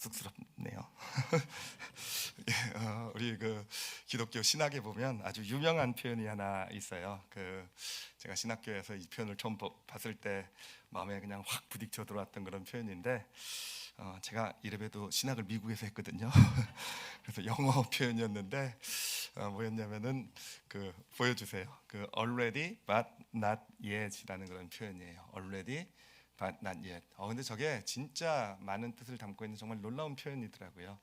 쑥스럽네요. 예, 우리 그 기독교 신학에 보면 아주 유명한 표현이 하나 있어요. 제가 신학교에서 이 표현을 처음 봤을 때 마음에 그냥 확 부딪혀 들어왔던 그런 표현인데, 제가 이래봬도 신학을 미국에서 했거든요. 그래서 영어 표현이었는데 뭐였냐면은 보여주세요. already but not yet이라는 그런 표현이에요. already but not yet. 근데 저게 진짜 많은 뜻을 담고 있는 정말 놀라운 표현이더라고요.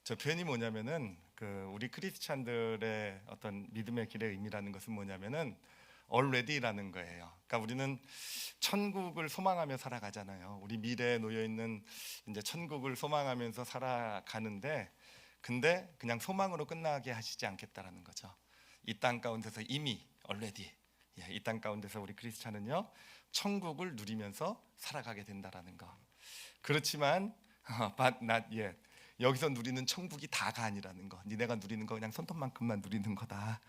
저 표현이 뭐냐면은 우리 크리스찬들의 어떤 믿음의 길의 의미라는 것은 뭐냐면은 already라는 거예요. 그러니까 우리는 천국을 소망하며 살아가잖아요. 우리 미래에 놓여 있는 이제 천국을 소망하면서 살아가는데, 근데 그냥 소망으로 끝나게 하시지 않겠다라는 거죠. 이 땅 가운데서 이미 already, 이 땅 가운데서 우리 크리스찬은요 천국을 누리면서 살아가게 된다라는 거. 그렇지만 but not yet, 여기서 누리는 천국이 다가 아니라는 거. 니네가 누리는 거 그냥 손톱만큼만 누리는 거다.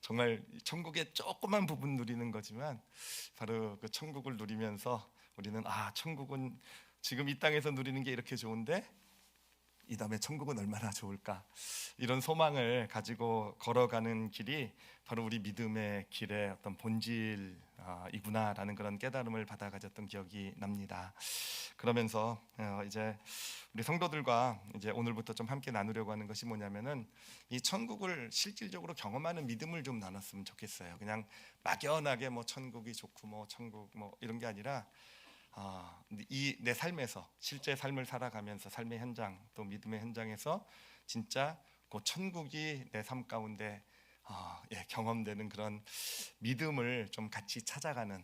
정말 천국의 조그만 부분 누리는 거지만 바로 그 천국을 누리면서 우리는 천국은 지금 이 땅에서 누리는 게 이렇게 좋은데 이 다음에 천국은 얼마나 좋을까, 이런 소망을 가지고 걸어가는 길이 바로 우리 믿음의 길의 어떤 본질이구나라는 그런 깨달음을 받아 가졌던 기억이 납니다. 그러면서 이제 우리 성도들과 이제 오늘부터 좀 함께 나누려고 하는 것이 뭐냐면은 이 천국을 실질적으로 경험하는 믿음을 좀 나눴으면 좋겠어요. 그냥 막연하게 뭐 천국이 좋고 뭐 천국 뭐 이런 게 아니라 이 내 삶에서 실제 삶을 살아가면서 삶의 현장 또 믿음의 현장에서 진짜 그 천국이 내 삶 가운데 경험되는 그런 믿음을 좀 같이 찾아가는,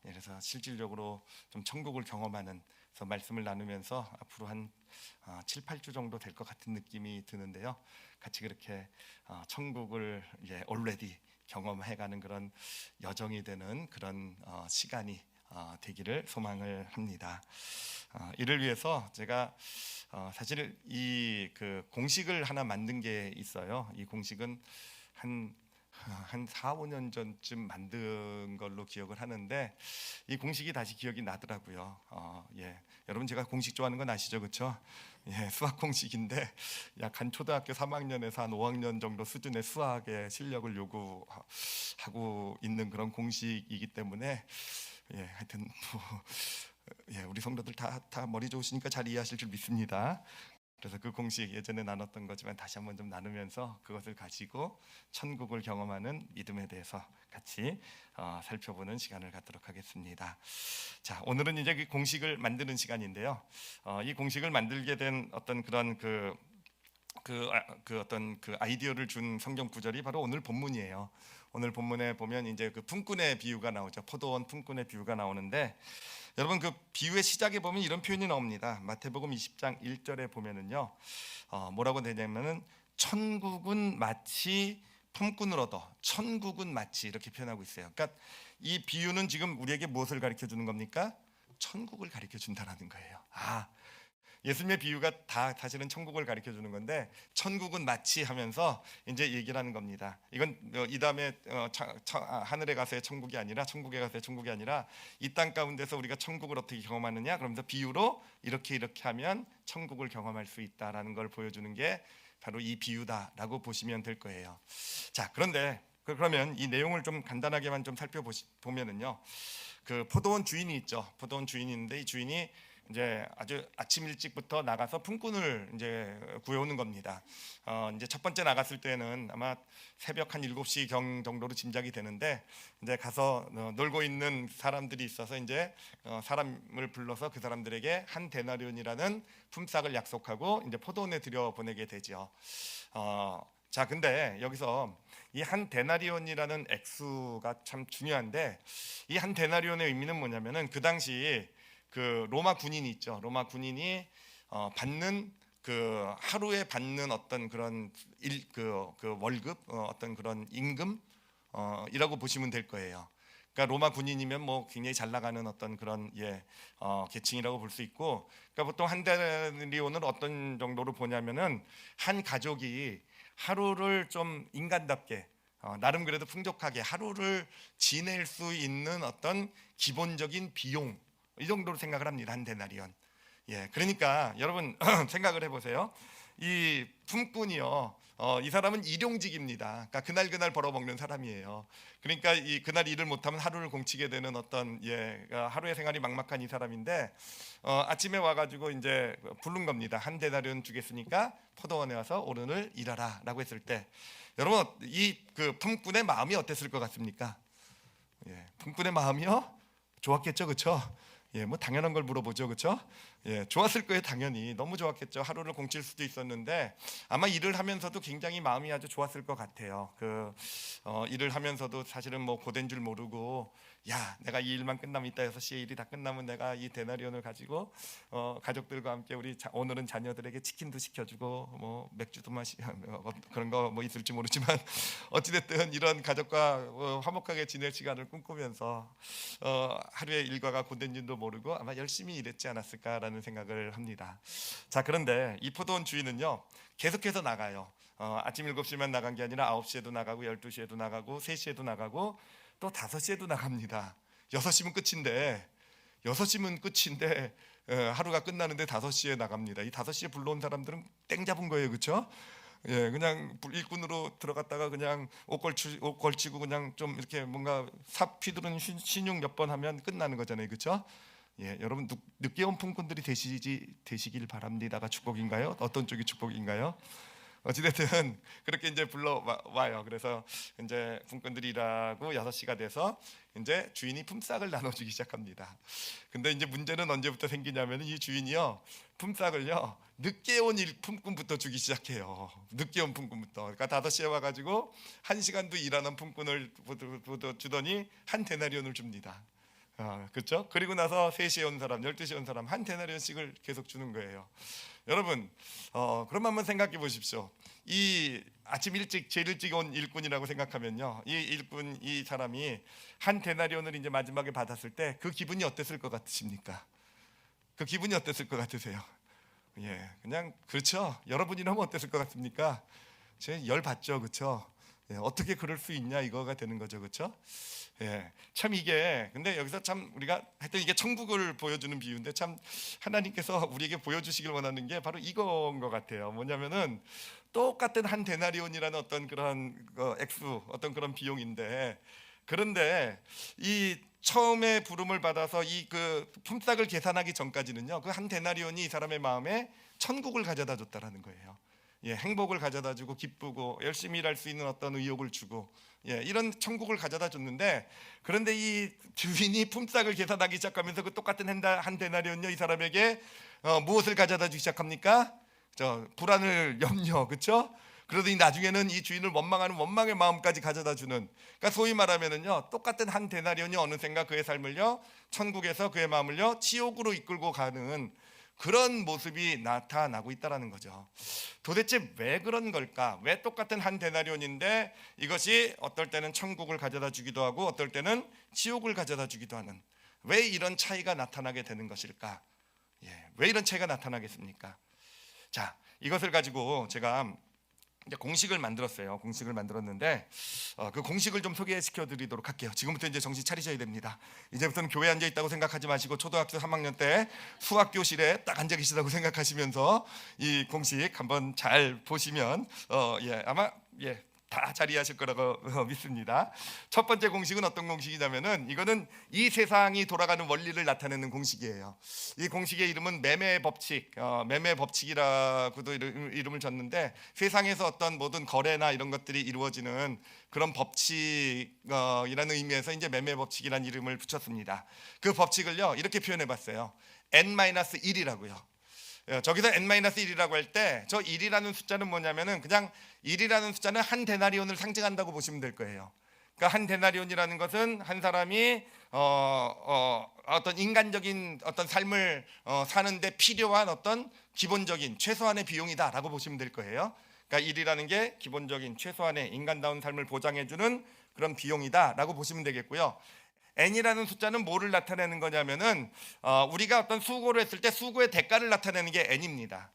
그래서 실질적으로 좀 천국을 경험하는, 그래서 말씀을 나누면서 앞으로 한 7, 8주 정도 될 것 같은 느낌이 드는데요. 같이 그렇게 천국을 already 경험해가는 그런 여정이 되는 그런 시간이 되기를 소망을 합니다. 이를 위해서 제가 사실 이 공식을 하나 만든 게 있어요. 이 공식은 한 4, 5년 전쯤 만든 걸로 기억을 하는데 이 공식이 다시 기억이 나더라고요. 여러분 제가 공식 좋아하는 건 아시죠, 그렇죠? 수학 공식인데 약 한 초등학교 3학년에서 한 5학년 정도 수준의 수학의 실력을 요구하고 있는 그런 공식이기 때문에 하여튼 우리 성도들 다 머리 좋으시니까 잘 이해하실 줄 믿습니다. 그래서 그 공식 예전에 나눴던 거지만 다시 한번 좀 나누면서 그것을 가지고 천국을 경험하는 믿음에 대해서 같이 살펴보는 시간을 갖도록 하겠습니다. 자, 오늘은 이제 그 공식을 만드는 시간인데요. 이 공식을 만들게 된 어떤 그런 어떤 아이디어를 준 성경 구절이 바로 오늘 본문이에요. 오늘 본문에 보면 이제 그 품꾼의 비유가 나오죠. 포도원 품꾼의 비유가 나오는데, 여러분 그 비유의 시작에 보면 이런 표현이 나옵니다. 마태복음 20장 1절에 보면은요, 뭐라고 되냐면은 천국은 마치 품꾼을 얻어, 천국은 마치, 이렇게 표현하고 있어요. 그러니까 이 비유는 지금 우리에게 무엇을 가르쳐 주는 겁니까? 천국을 가르쳐 준다라는 거예요. 예수님의 비유가 다 사실은 천국을 가르쳐 주는 건데, 천국은 마치 하면서 이제 얘기를 하는 겁니다. 이건 이 다음에 하늘에 가서의 천국이 아니라, 천국에 가서의 천국이 아니라 이 땅 가운데서 우리가 천국을 어떻게 경험하느냐, 그러면서 비유로 이렇게 하면 천국을 경험할 수 있다라는 걸 보여주는 게 바로 이 비유다라고 보시면 될 거예요. 자, 그런데 그러면 이 내용을 좀 간단하게만 좀 살펴보면은요, 그 포도원 주인이 있죠. 포도원 주인이 있는데 이 주인이 이제 아주 아침 일찍부터 나가서 품꾼을 이제 구해오는 겁니다. 이제 첫 번째 나갔을 때는 아마 새벽 한 7시 경 정도로 짐작이 되는데, 이제 가서 놀고 있는 사람들이 있어서 이제 사람을 불러서 그 사람들에게 한 데나리온이라는 품삯을 약속하고 이제 포도원에 들여 보내게 되죠. 자, 근데 여기서 이 한 데나리온이라는 액수가 참 중요한데, 이 한 데나리온의 의미는 뭐냐면은 그 당시 그 로마 군인이 있죠. 로마 군인이 받는 하루에 받는 어떤 그런 월급, 어떤 그런 임금 이라고 보시면 될 거예요. 그러니까 로마 군인이면 뭐 굉장히 잘 나가는 어떤 그런 계층이라고 볼 수 있고, 그러니까 보통 한 데나리온을 어떤 정도로 보냐면은 한 가족이 하루를 좀 인간답게 나름 그래도 풍족하게 하루를 지낼 수 있는 어떤 기본적인 비용, 이 정도로 생각을 합니다. 한 데나리온. 예, 그러니까 여러분 생각을 해보세요. 이 품꾼이요, 이 사람은 일용직입니다. 그러니까 그날 벌어먹는 사람이에요. 그러니까 이 그날 일을 못하면 하루를 공치게 되는 어떤 하루의 생활이 막막한 이 사람인데 아침에 와가지고 이제 부른 겁니다. 한 데나리온 주겠으니까 포도원에 와서 오늘 일하라라고 했을 때 여러분 이 그 품꾼의 마음이 어땠을 것 같습니까? 예, 품꾼의 마음이요 좋았겠죠, 그렇죠? 예, 뭐 당연한 걸 물어보죠, 그렇죠? 예, 좋았을 거예요, 당연히. 너무 좋았겠죠. 하루를 공칠 수도 있었는데 아마 일을 하면서도 굉장히 마음이 아주 좋았을 것 같아요. 일을 하면서도 사실은 뭐 고된 줄 모르고, 야, 내가 이 일만 끝나면 이따 6시에 일이 다 끝나면 내가 이 데나리온을 가지고 가족들과 함께 오늘은 자녀들에게 치킨도 시켜주고 뭐 맥주도 그런 거 뭐 있을지 모르지만 어찌됐든 이런 가족과 화목하게 지낼 시간을 꿈꾸면서 하루의 일과가 고된 줄도 모르고 아마 열심히 일했지 않았을까라는 생각을 합니다. 자, 그런데 이 포도원 주인은요 계속해서 나가요. 아침 7시만 나간 게 아니라 9시에도 나가고 12시에도 나가고 3시에도 나가고 또 5시에도 나갑니다. 6시면 끝인데 6시면 끝인데 하루가 끝나는데 5시에 나갑니다. 이 5시에 불러온 사람들은 땡 잡은 거예요, 그렇죠? 예, 그냥 일꾼으로 들어갔다가 그냥 옷 걸치고 그냥 좀 이렇게 뭔가 삽 휘두른 신용 몇 번 하면 끝나는 거잖아요, 그렇죠? 예, 여러분 늦게 온 품꾼들이 되시길 바랍니다가 축복인가요? 어떤 쪽이 축복인가요? 어찌됐든 그렇게 이제 불러와요. 그래서 이제 품꾼들이 일하고 6시가 돼서 이제 주인이 품삯을 나눠주기 시작합니다. 근데 이제 문제는 언제부터 생기냐면 이 주인이요 품삯을요 늦게 온 품꾼부터 주기 시작해요. 늦게 온 품꾼부터. 그러니까 5시에 와가지고 1시간도 일하는 품꾼을 주더니 한 데나리온을 줍니다. 그렇죠? 그리고 나서 3시에 온 사람, 12시에 온 사람 한 데나리온씩을 계속 주는 거예요. 여러분, 그럼 한번 생각해 보십시오. 이 아침 제일 일찍 온 일꾼이라고 생각하면요, 이 사람이 한 데나리온을 이제 마지막에 받았을 때 그 기분이 어땠을 것 같으십니까? 그 기분이 어땠을 것 같으세요? 예, 그냥 그렇죠. 여러분이라면 어땠을 것 같습니까? 제 열 받죠, 그렇죠? 예, 어떻게 그럴 수 있냐 이거가 되는 거죠, 그렇죠? 예, 참 이게 근데 여기서 참 우리가 하여튼 이게 천국을 보여주는 비유인데 참 하나님께서 우리에게 보여주시길 원하는 게 바로 이건 것 같아요. 뭐냐면은 똑같은 한 데나리온이라는 어떤 그런 어떤 그런 비용인데 그런데 이 처음에 부름을 받아서 이 품삯을 계산하기 전까지는요 그 한 데나리온이 이 사람의 마음에 천국을 가져다 줬다라는 거예요. 예, 행복을 가져다 주고 기쁘고 열심히 일할 수 있는 어떤 의욕을 주고 이런 천국을 가져다 줬는데 그런데 이 주인이 품삯을 계산하기 시작하면서 그 똑같은 한 데나리온요 이 사람에게 무엇을 가져다 주기 시작합니까? 불안을 염려, 그렇죠? 그러더니 나중에는 이 주인을 원망하는 원망의 마음까지 가져다 주는, 그러니까 소위 말하면은요 똑같은 한 데나리온이 어느샌가 그의 삶을요 천국에서 그의 마음을요 지옥으로 이끌고 가는 그런 모습이 나타나고 있다라는 거죠. 도대체 왜 그런 걸까? 왜 똑같은 한 데나리온인데 이것이 어떨 때는 천국을 가져다 주기도 하고 어떨 때는 지옥을 가져다 주기도 하는, 왜 이런 차이가 나타나게 되는 것일까? 왜 이런 차이가 나타나겠습니까? 자, 이것을 가지고 제가 이제 공식을 만들었어요. 공식을 만들었는데 그 공식을 좀 소개시켜 드리도록 할게요. 지금부터 이제 정신 차리셔야 됩니다. 이제부터는 교회에 앉아 있다고 생각하지 마시고 초등학교 3학년 때 수학 교실에 딱 앉아 계시다고 생각하시면서 이 공식 한번 잘 보시면 아마 다 자리하실 거라고 믿습니다. 첫 번째 공식은 어떤 공식이냐면은 이거는 이 세상이 돌아가는 원리를 나타내는 공식이에요. 이 공식의 이름은 매매 법칙, 매매 법칙이라고도 이름을 줬는데 세상에서 어떤 모든 거래나 이런 것들이 이루어지는 그런 법칙이라는 의미에서 이제 매매 법칙이라는 이름을 붙였습니다. 그 법칙을요 이렇게 표현해봤어요. n-1이라고요. 저기서 n-1이라고 할 때 저 1이라는 숫자는 뭐냐면은 그냥 1이라는 숫자는 한 데나리온을 상징한다고 보시면 될 거예요. 그러니까 한 데나리온이라는 것은 한 사람이 어떤 인간적인 어떤 삶을 사는데 필요한 어떤 기본적인 최소한의 비용이다라고 보시면 될 거예요. 그러니까 1이라는 게 기본적인 최소한의 인간다운 삶을 보장해주는 그런 비용이다라고 보시면 되겠고요. n이라는 숫자는 뭐를 나타내는 거냐면은 우리가 어떤 수고를 했을 때 수고의 대가를 나타내는 게 n입니다.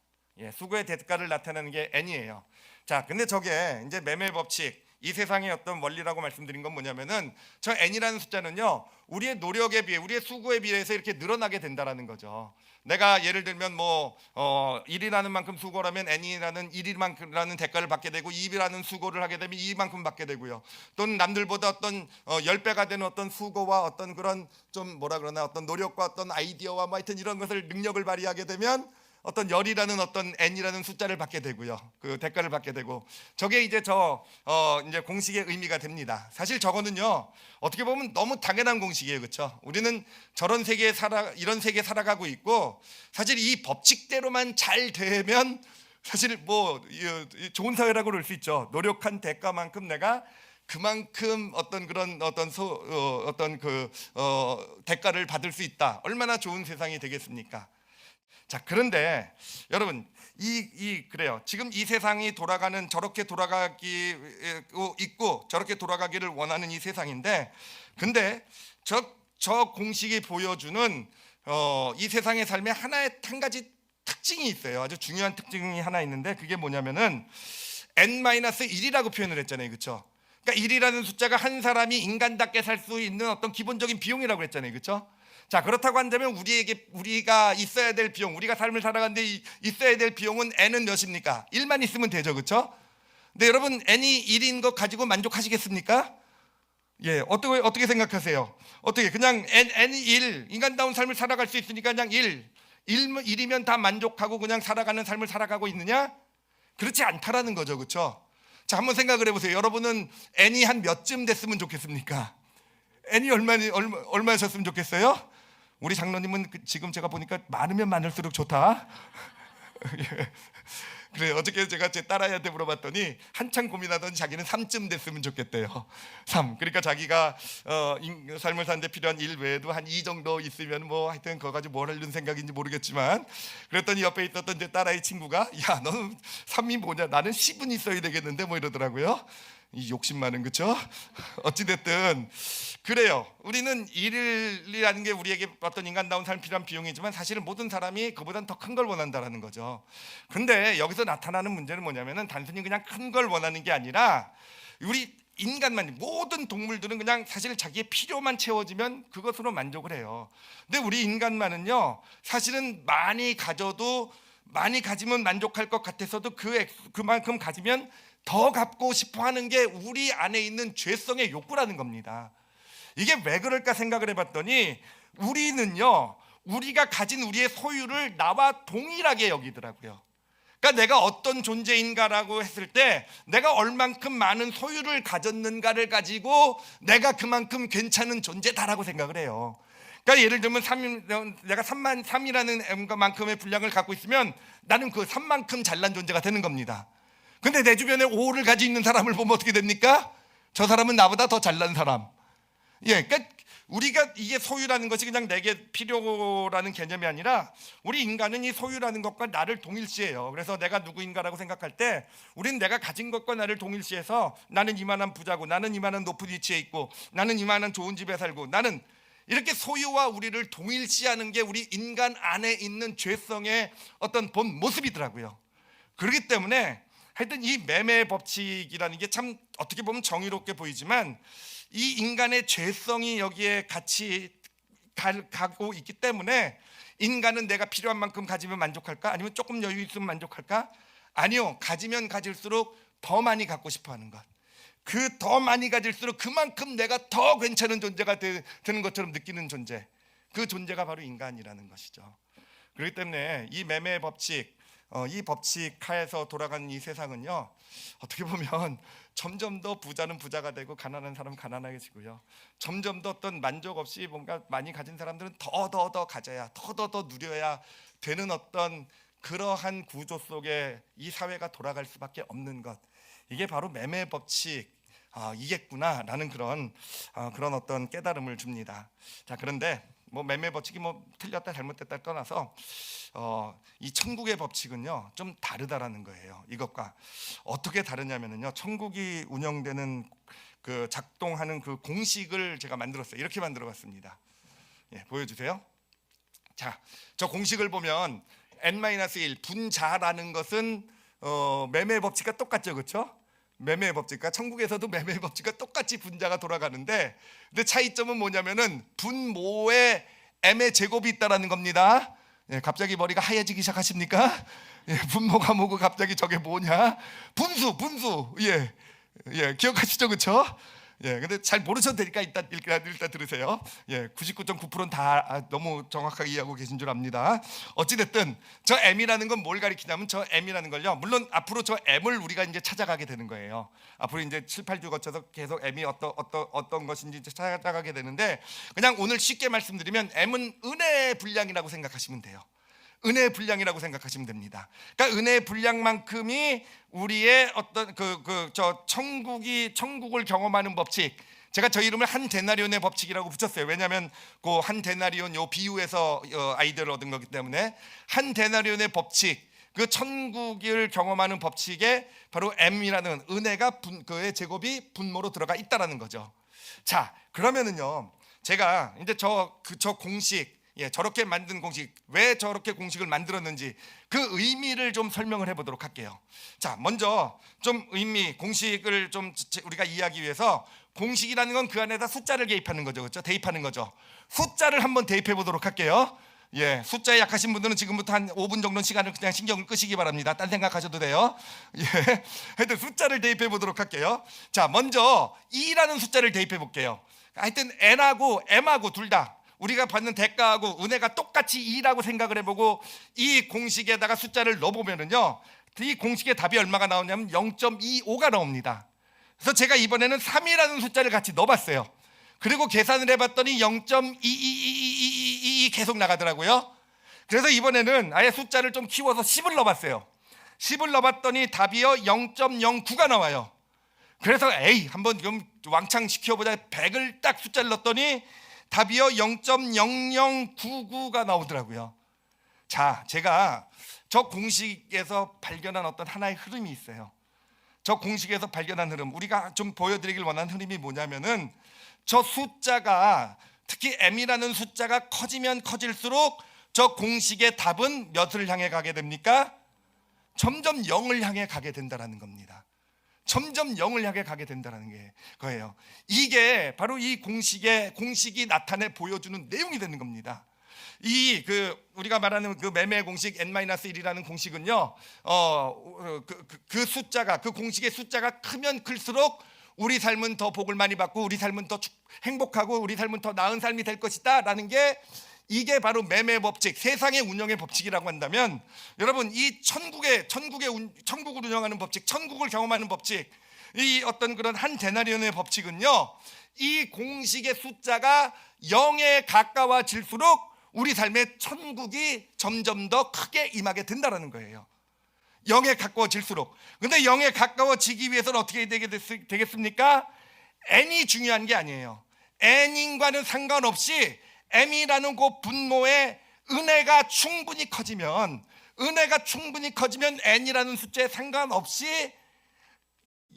수고의 대가를 나타내는 게 n이에요. 자, 근데 저게 이제 매매 법칙 이 세상의 어떤 원리라고 말씀드린 건 뭐냐면은 저 n이라는 숫자는요 우리의 노력에 비해 우리의 수고에 비해서 이렇게 늘어나게 된다라는 거죠. 내가 예를 들면 뭐 1이라는 만큼 수고를 하면 n이라는 1이만큼이라는 대가를 받게 되고 2라는 수고를 하게 되면 2만큼 받게 되고요. 또는 남들보다 어떤 10배가 되는 어떤 수고와 어떤 그런 좀 뭐라 그러나 어떤 노력과 어떤 아이디어와 뭐 하여튼 이런 것을 능력을 발휘하게 되면 어떤 열이라는 어떤 n이라는 숫자를 받게 되고요. 그 대가를 받게 되고 저게 이제 이제 공식의 의미가 됩니다. 사실 저거는요 어떻게 보면 너무 당연한 공식이에요, 그렇죠? 우리는 저런 세계에 이런 세계에 살아가고 있고 사실 이 법칙대로만 잘 되면 사실 뭐 좋은 사회라고 그럴 수 있죠. 노력한 대가만큼 내가 그만큼 어떤 그런 어떤 대가를 받을 수 있다. 얼마나 좋은 세상이 되겠습니까? 자, 그런데 여러분 그래요. 지금 이 세상이 돌아가는 저렇게 있고 저렇게 돌아가기를 원하는 이 세상인데, 근데 저 공식이 보여주는 이 세상의 삶에 한 가지 특징이 있어요. 아주 중요한 특징이 하나 있는데 그게 뭐냐면은 n-1이라고 표현을 했잖아요, 그렇죠? 그러니까 1이라는 숫자가 한 사람이 인간답게 살 수 있는 어떤 기본적인 비용이라고 했잖아요, 그렇죠? 자, 그렇다고 한다면 우리가 있어야 될 비용, 우리가 삶을 살아가는데 있어야 될 비용은 n은 몇입니까? 1만 있으면 되죠, 그렇죠? 근데 여러분 n이 1인 것 가지고 만족하시겠습니까? 예, 어떻게 생각하세요? 어떻게 그냥 n이 1, 인간다운 삶을 살아갈 수 있으니까 그냥 1이면 다 만족하고 그냥 살아가는 삶을 살아가고 있느냐? 그렇지 않다라는 거죠, 그렇죠? 자, 한번 생각을 해보세요. 여러분은 n이 한 몇쯤 됐으면 좋겠습니까? n이 얼마였으면 좋겠어요? 우리 장로님은 지금 제가 보니까 많으면 많을수록 좋다. 그래, 어저께 제가 제 딸아이한테 물어봤더니 한참 고민하더니 자기는 3쯤 됐으면 좋겠대요. 3. 그러니까 자기가 삶을 사는데 필요한 일 외에도 한 2 정도 있으면 뭐 하여튼 그거 가지고 뭘 하려는 생각인지 모르겠지만, 그랬더니 옆에 있었던 제 딸아이 친구가 야, 너는 3이 뭐냐, 나는 10은 있어야 되겠는데 뭐 이러더라고요. 이 욕심 많은, 그쵸? 어찌됐든 그래요. 우리는 일이라는 게 우리에게 어떤 인간다운 삶 필요한 비용이지만 사실은 모든 사람이 그보다는 더 큰 걸 원한다라는 거죠. 근데 여기서 나타나는 문제는 뭐냐면은 단순히 그냥 큰 걸 원하는 게 아니라 우리 인간만, 모든 동물들은 그냥 사실 자기의 필요만 채워지면 그것으로 만족을 해요. 근데 우리 인간만은요 사실은 많이 가지면 만족할 것 같아서도 그만큼 가지면 더 갖고 싶어 하는 게 우리 안에 있는 죄성의 욕구라는 겁니다. 이게 왜 그럴까 생각을 해봤더니 우리는요 우리가 가진 우리의 소유를 나와 동일하게 여기더라고요. 그러니까 내가 어떤 존재인가라고 했을 때 내가 얼만큼 많은 소유를 가졌는가를 가지고 내가 그만큼 괜찮은 존재다라고 생각을 해요. 그러니까 예를 들면 내가 3이라는 만큼의 분량을 갖고 있으면 나는 그 3만큼 잘난 존재가 되는 겁니다. 근데 내 주변에 5를 가지고 있는 사람을 보면 어떻게 됩니까? 저 사람은 나보다 더 잘난 사람. 예, 그러니까 우리가 이게 소유라는 것이 그냥 내게 필요라는 개념이 아니라 우리 인간은 이 소유라는 것과 나를 동일시해요. 그래서 내가 누구인가라고 생각할 때 우리는 내가 가진 것과 나를 동일시해서 나는 이만한 부자고, 나는 이만한 높은 위치에 있고, 나는 이만한 좋은 집에 살고, 나는 이렇게 소유와 우리를 동일시하는 게 우리 인간 안에 있는 죄성의 어떤 본 모습이더라고요. 그렇기 때문에 하여튼 이 매매의 법칙이라는 게 참 어떻게 보면 정의롭게 보이지만 이 인간의 죄성이 여기에 같이 가고 있기 때문에 인간은 내가 필요한 만큼 가지면 만족할까? 아니면 조금 여유 있으면 만족할까? 아니요, 가지면 가질수록 더 많이 갖고 싶어 하는 것. 그 더 많이 가질수록 그만큼 내가 더 괜찮은 존재가 되는 것처럼 느끼는 존재, 그 존재가 바로 인간이라는 것이죠. 그렇기 때문에 이 매매의 법칙, 이 법칙 하에서 돌아가는 이 세상은요 어떻게 보면 점점 더 부자는 부자가 되고 가난한 사람은 가난해지고요, 점점 더 어떤 만족 없이 뭔가 많이 가진 사람들은 더 가져야, 더 누려야 되는 어떤 그러한 구조 속에 이 사회가 돌아갈 수밖에 없는 것, 이게 바로 매매의 법칙 이겠구나라는 그런 어떤 깨달음을 줍니다. 자, 그런데 뭐 매매 법칙이 뭐 틀렸다 잘못됐다 떠나서 이 천국의 법칙은요 좀 다르다라는 거예요. 이것과 어떻게 다르냐면요, 천국이 운영되는 그 작동하는 그 공식을 제가 만들었어요. 이렇게 만들어봤습니다. 예, 보여주세요. 자, 저 공식을 보면 n-1 분자라는 것은 매매 법칙과 똑같죠, 그렇죠? 매매의 법칙과 천국에서도 매매의 법칙과 똑같이 분자가 돌아가는데, 근데 차이점은 뭐냐면은 분모에 m의 제곱이 있다라는 겁니다. 예, 갑자기 머리가 하얘지기 시작하십니까? 예, 분모가 뭐고 갑자기 저게 뭐냐? 분수. 예, 기억하시죠, 그렇죠? 예, 근데 잘 모르셔도 되니까 일단 들으세요. 예, 99.9%는 다 너무 정확하게 이해하고 계신 줄 압니다. 어찌됐든 저 m이라는 건 뭘 가리키냐면, 저 m이라는 걸요, 물론 앞으로 저 m을 우리가 이제 찾아가게 되는 거예요. 앞으로 이제 7, 8주 거쳐서 계속 m이 어떤 것인지 이제 찾아가게 되는데, 그냥 오늘 쉽게 말씀드리면 m은 은혜의 분량이라고 생각하시면 돼요. 은혜의 분량이라고 생각하시면 됩니다. 그러니까 은혜의 분량만큼이 우리의 어떤 천국을 경험하는 법칙. 제가 저 이름을 한 데나리온의 법칙이라고 붙였어요. 왜냐하면 그 한 데나리온 요 비유에서 아이디어를 얻은 거기 때문에, 한 데나리온의 법칙, 그 천국을 경험하는 법칙에 바로 m이라는 은혜가 그의 제곱이 분모로 들어가 있다라는 거죠. 자, 그러면은요, 제가 이제 저 공식, 저렇게 만든 공식, 왜 저렇게 공식을 만들었는지 그 의미를 좀 설명을 해보도록 할게요. 자, 먼저 좀 공식을 좀 우리가 이해하기 위해서, 공식이라는 건 그 안에다 숫자를 개입하는 거죠, 그렇죠? 대입하는 거죠. 숫자를 한번 대입해 보도록 할게요. 예, 숫자에 약하신 분들은 지금부터 한 5분 정도 시간을 그냥 신경을 끄시기 바랍니다. 딴 생각하셔도 돼요. 예, 하여튼 숫자를 대입해 보도록 할게요. 자, 먼저 2라는 숫자를 대입해 볼게요. 하여튼 n하고 m하고 둘 다 우리가 받는 대가하고 은혜가 똑같이 2라고 생각을 해보고, 이 공식에다가 숫자를 넣어보면은요, 이 공식의 답이 얼마가 나오냐면 0.25가 나옵니다. 그래서 제가 이번에는 3이라는 숫자를 같이 넣어봤어요. 그리고 계산을 해봤더니 0.2222 계속 나가더라고요. 그래서 이번에는 아예 숫자를 좀 키워서 10을 넣어봤어요. 10을 넣어봤더니 답이요 0.09가 나와요. 그래서 한번 좀 왕창 시켜보자 100을 딱 숫자를 넣었더니 답이요 0.0099가 나오더라고요. 자, 제가 저 공식에서 발견한 어떤 하나의 흐름이 있어요. 저 공식에서 발견한 흐름, 우리가 좀 보여드리길 원하는 흐름이 뭐냐면은, 저 숫자가, 특히 m이라는 숫자가 커지면 커질수록 저 공식의 답은 몇을 향해 가게 됩니까? 점점 0을 향해 가게 된다는 겁니다. 점점 0을 향해 가게 된다는 거예요. 이게 바로 이 공식이 나타내 보여주는 내용이 되는 겁니다. 우리가 말하는 그 매매 공식 n-1이라는 공식은요, 그 숫자가, 그 공식의 숫자가 크면 클수록 우리 삶은 더 복을 많이 받고 우리 삶은 더 행복하고 우리 삶은 더 나은 삶이 될 것이다 라는 게, 이게 바로 매매 법칙, 세상의 운영의 법칙이라고 한다면, 여러분 이 천국을 운영하는 법칙, 천국을 경험하는 법칙, 이 어떤 그런 한 데나리온의 법칙은요, 이 공식의 숫자가 0에 가까워질수록 우리 삶의 천국이 점점 더 크게 임하게 된다는 거예요. 0에 가까워질수록. 근데 0에 가까워지기 위해서는 어떻게 되겠습니까? n이 중요한 게 아니에요. n인과는 상관없이 m이라는 그 분모의 은혜가 충분히 커지면 n이라는 숫자에 상관없이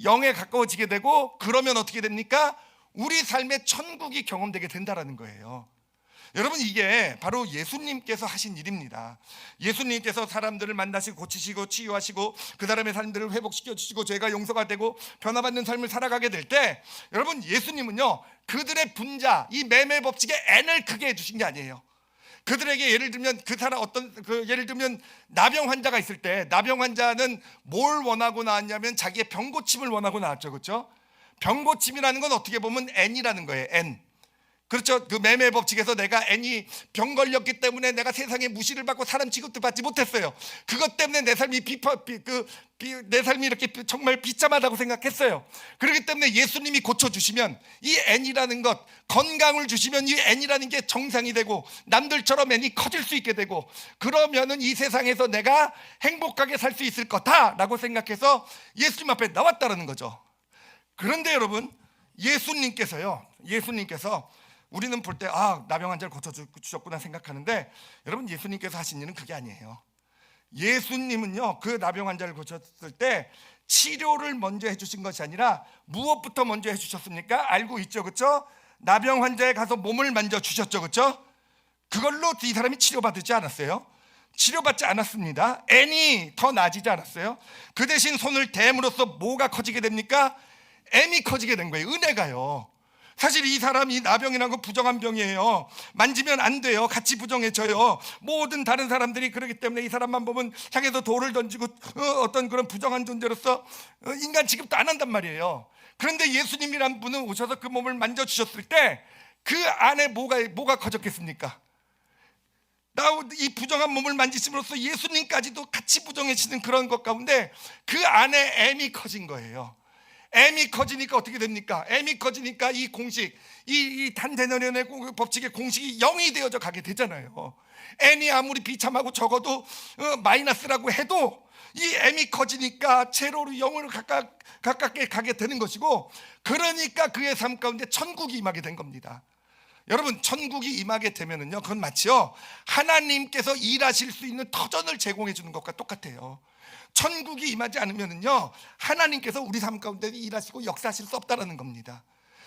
0에 가까워지게 되고, 그러면 어떻게 됩니까? 우리 삶의 천국이 경험되게 된다는 거예요. 여러분, 이게 바로 예수님께서 하신 일입니다. 예수님께서 사람들을 만나시고 고치시고 치유하시고 그 사람의 삶들을 회복시켜 주시고 죄가 용서가 되고 변화받는 삶을 살아가게 될 때, 여러분 예수님은요, 그들의 분자, 이 매매 법칙의 n을 크게 해주신 게 아니에요. 그들에게 예를 들면 예를 들면 나병 환자가 있을 때, 나병 환자는 뭘 원하고 나왔냐면 자기의 병 고침을 원하고 나왔죠, 그렇죠? 병 고침이라는 건 어떻게 보면 n이라는 거예요, n. 그렇죠. 그 매매 법칙에서 내가 n이 병 걸렸기 때문에 내가 세상에 무시를 받고 사람 취급도 받지 못했어요. 그것 때문에 내 삶이 내 삶이 이렇게 정말 비참하다고 생각했어요. 그렇기 때문에 예수님이 고쳐주시면, 이 n이라는 것, 건강을 주시면 이 n이라는 게 정상이 되고 남들처럼 n이 커질 수 있게 되고, 그러면은 이 세상에서 내가 행복하게 살 수 있을 거다라고 생각해서 예수님 앞에 나왔다는 거죠. 그런데 여러분, 예수님께서 우리는 볼 때 나병 환자를 고쳐주셨구나 생각하는데, 여러분 예수님께서 하신 일은 그게 아니에요. 예수님은요, 그 나병 환자를 고쳤을 때 치료를 먼저 해주신 것이 아니라 무엇부터 먼저 해주셨습니까? 알고 있죠, 그렇죠? 나병 환자에 가서 몸을 만져주셨죠, 그렇죠? 그걸로 이 사람이 치료받지 않았어요. 치료받지 않았습니다. N이 더 나아지지 않았어요. 그 대신 손을 댐으로써 뭐가 커지게 됩니까? M이 커지게 된 거예요. 은혜가요. 사실 이 사람이 나병이라는 건 부정한 병이에요. 만지면 안 돼요. 같이 부정해져요. 모든 다른 사람들이 그러기 때문에 이 사람만 보면 향해서 돌을 던지고 어떤 그런 부정한 존재로서 인간 취급도 안 한단 말이에요. 그런데 예수님이란 분은 오셔서 그 몸을 만져주셨을 때 그 안에 뭐가 커졌겠습니까? 이 부정한 몸을 만지심으로써 예수님까지도 같이 부정해지는 그런 것 가운데 그 안에 M이 커진 거예요. M이 커지니까 어떻게 됩니까? M이 커지니까 이 공식, 이 단대너련의 법칙의 공식이 0이 되어져 가게 되잖아요. N이 아무리 비참하고 적어도 마이너스라고 해도 이 M이 커지니까 제로로 0으로 가깝게 가게 되는 것이고, 그러니까 그의 삶 가운데 천국이 임하게 된 겁니다. 여러분, 천국이 임하게 되면은요, 그건 마치요 하나님께서 일하실 수 있는 터전을 제공해 주는 것과 똑같아요. 천국이 임하지 않으면은요, 하나님께서 우리 삶 가운데 일하시고 역사하실 수 없다라는 겁니다.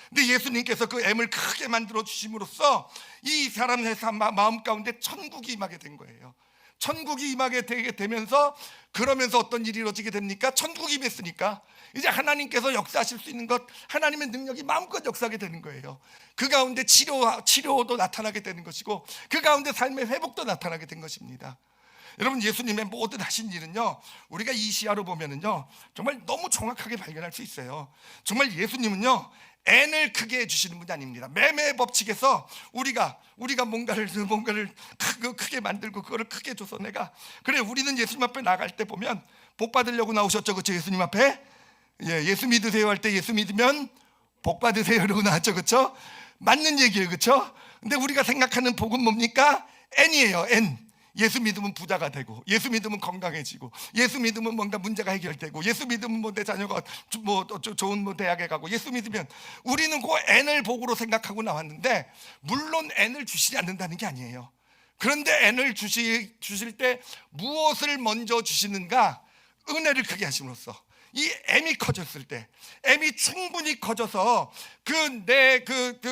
근데 예수님께서 그 M을 크게 만들어 주심으로써 이 사람의 마음 가운데 천국이 임하게 된 거예요. 천국이 임하게 되게 되면서, 그러면서 어떤 일이 이루어지게 됩니까? 천국이 임했으니까 이제 하나님께서 역사하실 수 있는 것, 하나님의 능력이 마음껏 역사하게 되는 거예요. 그 가운데 치료도 나타나게 되는 것이고, 그 가운데 삶의 회복도 나타나게 된 것입니다. 여러분, 예수님의 모든 하신 일은요, 우리가 이 시야로 보면은요, 정말 너무 정확하게 발견할 수 있어요. 정말 예수님은요, N을 크게 해주시는 분이 아닙니다. 매매 법칙에서 우리가 뭔가를 크게 만들고 그거를 크게 줘서 그래, 우리는 예수님 앞에 나갈 때 보면 복 받으려고 나오셨죠, 그렇죠? 예수님 앞에 예수 믿으세요 할 때 예수 믿으면 복 받으세요 이러고 나왔죠, 그렇죠? 맞는 얘기예요, 그렇죠? 근데 우리가 생각하는 복은 뭡니까? N이에요, N. 예수 믿으면 부자가 되고, 예수 믿으면 건강해지고, 예수 믿으면 뭔가 문제가 해결되고, 예수 믿으면 내 자녀가 좋은 대학에 가고, 예수 믿으면, 우리는 그 N을 복으로 생각하고 나왔는데, 물론 N을 주시지 않는다는 게 아니에요. 그런데 N을 주실 때 무엇을 먼저 주시는가? 은혜를 크게 하심으로써 이 M이 커졌을 때, M이 충분히 커져서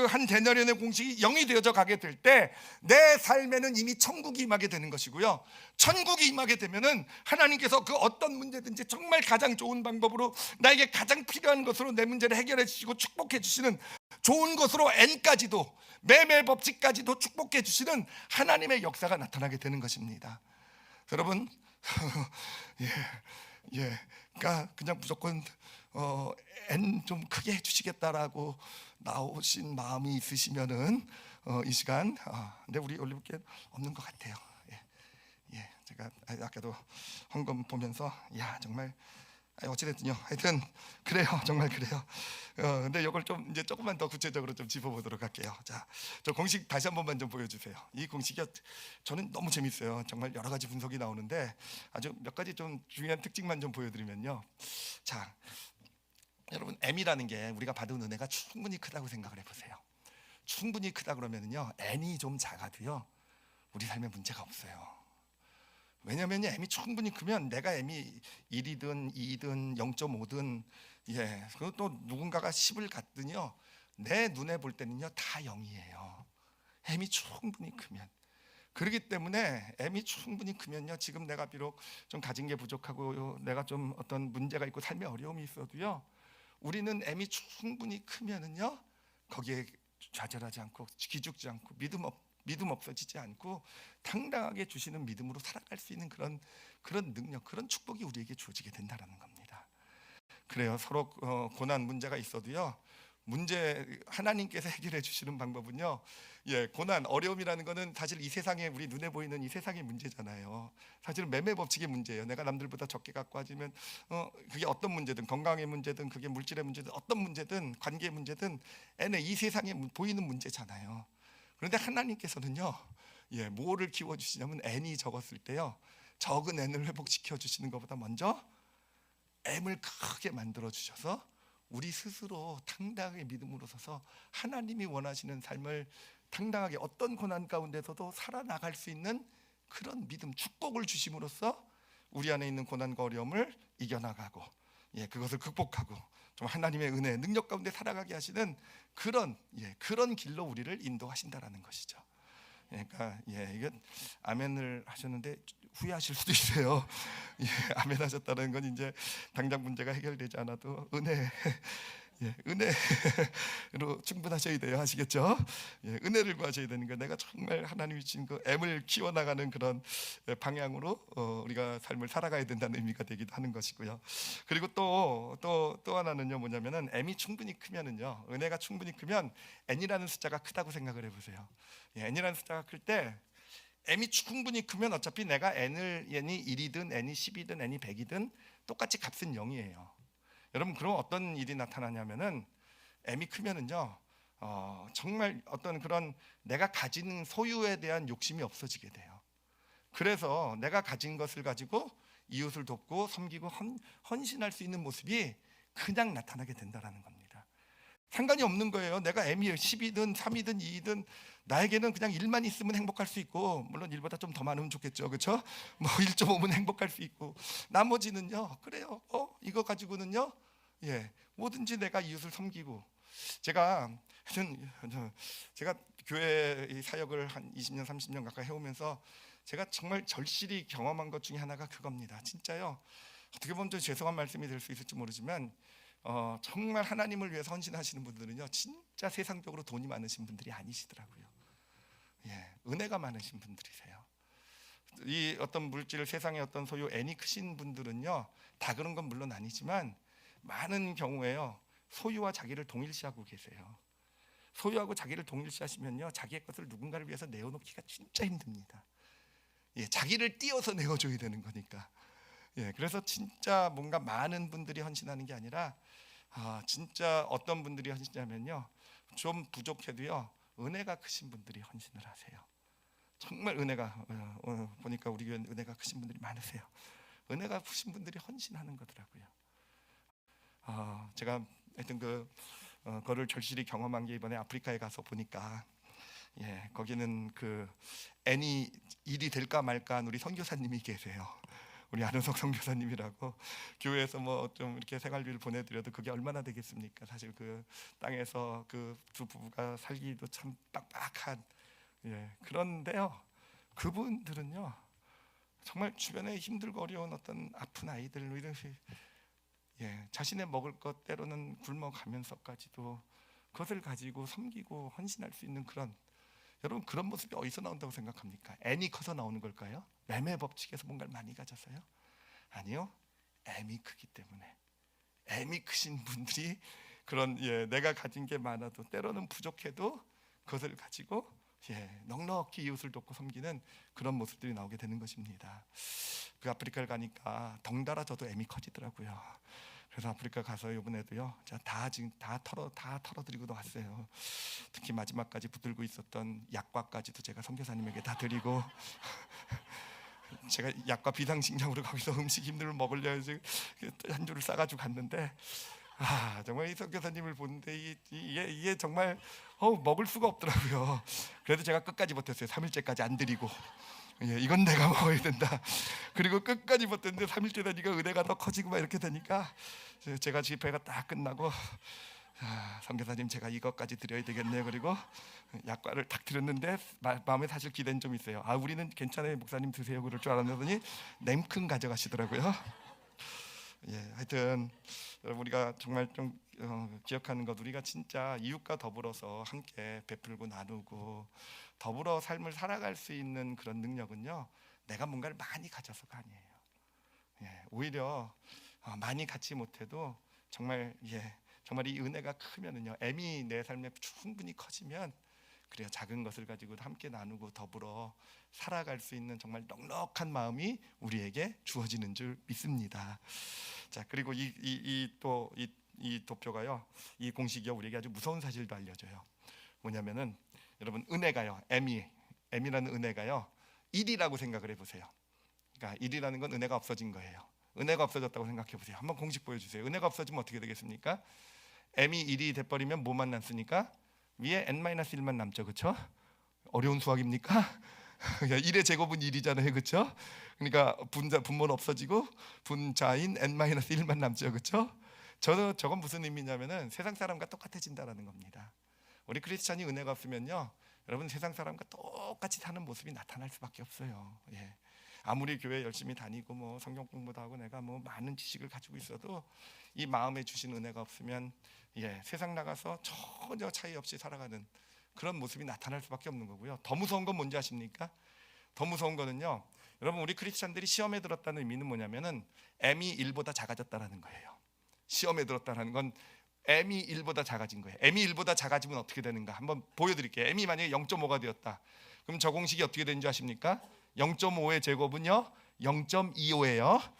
한 대너련의 공식이 0이 되어져 가게 될 때, 내 삶에는 이미 천국이 임하게 되는 것이고요. 천국이 임하게 되면은 하나님께서 그 어떤 문제든지 정말 가장 좋은 방법으로 나에게 가장 필요한 것으로 내 문제를 해결해 주시고 축복해 주시는, 좋은 것으로 N까지도, 매매 법칙까지도 축복해 주시는 하나님의 역사가 나타나게 되는 것입니다. 여러분, 그러니까 그냥 무조건 N 좀 크게 해주시겠다라고 나오신 마음이 있으시면은 이 시간, 근데 우리 올리브교회 없는 것 같아요. 제가 아까도 헌금 보면서 정말 어찌됐든요, 하여튼 그래요, 정말 그래요. 근데 이걸 좀 이제 조금만 더 구체적으로 좀 짚어보도록 할게요. 자, 저 공식 다시 한 번만 좀 보여주세요. 이 공식이 저는 너무 재밌어요. 정말 여러 가지 분석이 나오는데 아주 몇 가지 좀 중요한 특징만 좀 보여드리면요. 자, 여러분, M이라는 게 우리가 받은 은혜가 충분히 크다고 생각을 해보세요. 충분히 크다 그러면은요, N이 좀 작아도요, 우리 삶에 문제가 없어요. 왜냐하면 M이 충분히 크면 내가 M이 1이든 2든 0.5든 그리고 또 누군가가 10을 갖든요, 내 눈에 볼 때는요 다 0이에요. M이 충분히 크면. 그렇기 때문에 M이 충분히 크면요, 지금 내가 비록 좀 가진 게 부족하고 내가 좀 어떤 문제가 있고 삶에 어려움이 있어도요, 우리는 M이 충분히 크면은요, 거기에 좌절하지 않고 기죽지 않고 믿음 없어지지 않고 당당하게 주시는 믿음으로 살아갈 수 있는 그런 능력, 그런 축복이 우리에게 주어지게 된다는 겁니다. 그래요. 서로 고난 문제가 있어도요, 하나님께서 해결해 주시는 방법은요, 고난, 어려움이라는 거는 사실 이 세상에, 우리 눈에 보이는 이 세상의 문제잖아요. 사실은 매매 법칙의 문제예요. 내가 남들보다 적게 갖고 하지면 그게 어떤 문제든, 건강의 문제든, 그게 물질의 문제든, 어떤 문제든, 관계의 문제든, 이 세상에 보이는 문제잖아요. 그런데 하나님께서는요, 뭐를 키워주시냐면 N이 적었을 때요, 적은 N을 회복시켜 주시는 것보다 먼저 M을 크게 만들어 주셔서 우리 스스로 당당하게 믿음으로 서서 하나님이 원하시는 삶을 당당하게 어떤 고난 가운데서도 살아나갈 수 있는 그런 믿음, 축복을 주심으로써 우리 안에 있는 고난과 어려움을 이겨나가고 그것을 극복하고 좀 하나님의 은혜, 능력 가운데 살아가게 하시는 그런 길로 우리를 인도하신다라는 것이죠. 그러니까 이게 아멘을 하셨는데 후회하실 수도 있어요. 예, 아멘 하셨다는 건 이제 당장 문제가 해결되지 않아도 은혜, 예, 은혜로 충분하셔야 돼요. 아시겠죠? 예, 은혜를 구하셔야 되는 거. 내가 정말 하나님이 주신 그 M을 키워나가는 그런 방향으로 우리가 삶을 살아가야 된다는 의미가 되기도 하는 것이고요. 그리고 또 하나는요, 뭐냐면은 M이 충분히 크면은요, 은혜가 충분히 크면 N이라는 숫자가 크다고 생각을 해보세요. 예, N이라는 숫자가 클 때 M이 충분히 크면 어차피 내가 N이 1이든 N이 10이든 N이 100이든 똑같이 값은 0이에요. 여러분, 그럼 어떤 일이 나타나냐면은 M이 크면은요, 정말 어떤 그런 내가 가지는 소유에 대한 욕심이 없어지게 돼요. 그래서 내가 가진 것을 가지고 이웃을 돕고 섬기고 헌신할 수 있는 모습이 그냥 나타나게 된다라는 겁니다. 상관이 없는 거예요. 내가 M이 10이든 3이든 2이든 나에게는 그냥 1만 있으면 행복할 수 있고, 물론 1보다 좀 더 많으면 좋겠죠, 그렇죠? 뭐 1.5면 행복할 수 있고, 나머지는요, 그래요. 이거 가지고는요, 예, 뭐든지 내가 이웃을 섬기고. 제가 교회 사역을 한 20년 30년 가까이 해오면서 제가 정말 절실히 경험한 것 중에 하나가 그겁니다. 진짜요. 어떻게 보면 좀 죄송한 말씀이 될 수 있을지 모르지만 정말 하나님을 위해서 헌신하시는 분들은요, 진짜 세상적으로 돈이 많으신 분들이 아니시더라고요. 예, 은혜가 많으신 분들이세요. 이 어떤 물질, 세상의 어떤 소유, N이 크신 분들은요, 다 그런 건 물론 아니지만 많은 경우에요, 소유와 자기를 동일시하고 계세요. 소유하고 자기를 동일시하시면요, 자기의 것을 누군가를 위해서 내어놓기가 진짜 힘듭니다. 예, 자기를 띄어서 내어줘야 되는 거니까. 예, 그래서 진짜 뭔가 많은 분들이 헌신하는 게 아니라 진짜 어떤 분들이 헌신하면요, 좀 부족해도요, 은혜가 크신 분들이 헌신을 하세요. 정말 은혜가 보니까 우리 교회 은혜가 크신 분들이 많으세요. 은혜가 크신 분들이 헌신하는 거더라고요. 제가 하여튼 그거를 절실히 경험한 게 이번에 아프리카에 가서 보니까, 예, 거기는 그 N이 일이 될까 말까 우리 선교사님이 계세요. 우리 안은석 선교사님이라고, 교회에서 뭐 좀 이렇게 생활비를 보내드려도 그게 얼마나 되겠습니까? 사실 그 땅에서 그 두 부부가 살기도 참 빡빡한, 예, 그런데요, 그분들은요, 정말 주변에 힘들고 어려운 어떤 아픈 아이들 이렇게, 예, 자신의 먹을 것 때로는 굶어가면서까지도 그것을 가지고 섬기고 헌신할 수 있는 그런, 여러분, 그런 모습이 어디서 나온다고 생각합니까? N이 커서 나오는 걸까요? 매매 법칙에서 뭔가를 많이 가져서요? 아니요, M이 크기 때문에. M이 크신 분들이 그런, 예, 내가 가진 게 많아도 때로는 부족해도 그것을 가지고, 예, 넉넉히 이웃을 돕고 섬기는 그런 모습들이 나오게 되는 것입니다. 그 아프리카를 가니까 덩달아 저도 M이 커지더라고요. 그래서 아프리카 가서 이번에도요, 제가 지금 다 털어드리고 왔어요. 특히 마지막까지 붙들고 있었던 약과까지도 제가 선교사님에게 다 드리고, 제가 약과 비상식량으로 거기서 음식 힘들면 먹으려 해서 한 줄을 싸가지고 갔는데, 정말 이 선교사님을 보는데 이게 정말 먹을 수가 없더라고요. 그래도 제가 끝까지 버텼어요. 3일째까지 안 드리고, 예, 이건 내가 먹어야 된다. 그리고 끝까지 버텼는데 3일째 되니까 은혜가 더 커지고 막 이렇게 되니까, 제가 집회가 딱 끝나고, 선교사님, 제가 이것까지 드려야 되겠네요. 그리고 약과를 딱 드렸는데 마음에 사실 기대는 좀 있어요. 우리는 괜찮아요, 목사님 드세요, 그럴 줄 알았더니 냉큼 가져가시더라고요. 예, 하여튼 여러분, 우리가 정말 좀 기억하는 것, 우리가 진짜 이웃과 더불어서 함께 베풀고 나누고 더불어 삶을 살아갈 수 있는 그런 능력은요, 내가 뭔가를 많이 가져서가 아니에요. 예, 오히려 많이 갖지 못해도 정말, 예, 정말 이 은혜가 크면은요, M이 내 삶에 충분히 커지면, 그래요, 작은 것을 가지고 함께 나누고 더불어 살아갈 수 있는 정말 넉넉한 마음이 우리에게 주어지는 줄 믿습니다. 자, 그리고 이 도표가요, 이 공식이요, 우리에게 아주 무서운 사실도 알려줘요. 뭐냐면은, 여러분, 은혜가요, M이라는 은혜가요, 1이라고 생각을 해보세요. 그러니까 1이라는 건 은혜가 없어진 거예요. 은혜가 없어졌다고 생각해 보세요. 한번 공식 보여주세요. 은혜가 없어지면 어떻게 되겠습니까? M이 1이 돼버리면 뭐만 남습니까? 위에 N-1만 남죠, 그렇죠? 어려운 수학입니까? 1의 제곱은 1이잖아요, 그렇죠? 그러니까 분모는 없어지고 분자인 N-1만 남죠, 그렇죠? 저건 무슨 의미냐면은 세상 사람과 똑같아진다라는 겁니다. 우리 크리스찬이 은혜가 없으면요, 여러분, 세상 사람과 똑같이 사는 모습이 나타날 수밖에 없어요. 예. 아무리 교회 열심히 다니고 뭐 성경 공부도 하고 내가 뭐 많은 지식을 가지고 있어도 이 마음에 주신 은혜가 없으면 세상 나가서 전혀 차이 없이 살아가는 그런 모습이 나타날 수밖에 없는 거고요. 더 무서운 건 뭔지 아십니까? 더 무서운 거는요, 여러분, 우리 크리스찬들이 시험에 들었다는 의미는 뭐냐면은 M이 1보다 작아졌다라는 거예요. 시험에 들었다는 건 M이 1보다 작아진 거예요. M이 1보다 작아지면 어떻게 되는가 한번 보여드릴게요. M이 만약에 0.5가 되었다, 그럼 저 공식이 어떻게 되는 줄 아십니까? 0.5의 제곱은요 0.25예요.